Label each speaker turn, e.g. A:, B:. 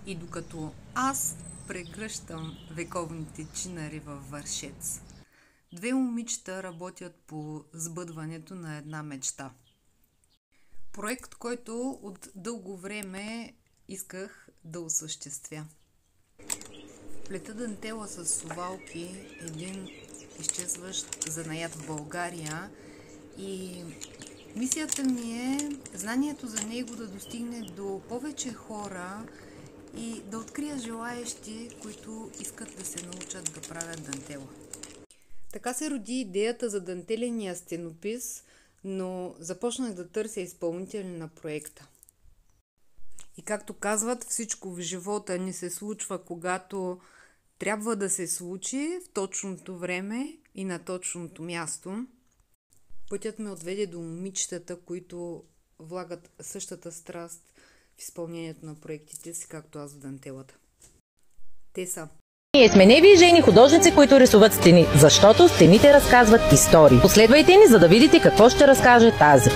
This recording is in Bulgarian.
A: И докато аз прегръщам вековните чинари във Вършец, две момичета работят по сбъдването на една мечта. Проект, който от дълго време исках да осъществя. Плета дантела с совалки, един изчезващ занаят в България, и мисията ми е знанието за него да достигне до повече хора и да открия желаещи, които искат да се научат да правят дантела. Така се роди идеята за дантеления стенопис, но започнах да търся изпълнители на проекта. И както казват, всичко в живота ни се случва, когато трябва да се случи в точното време и на точното място. Пътят ме отведе до момичетата, които влагат същата страст в изпълнението на проектите си, както аз в дантелата. Те са:
B: ние сме Неви и Жени, художници, които рисуват стени, защото стените разказват истории. Последвайте ни, за да видите какво ще разкаже тази.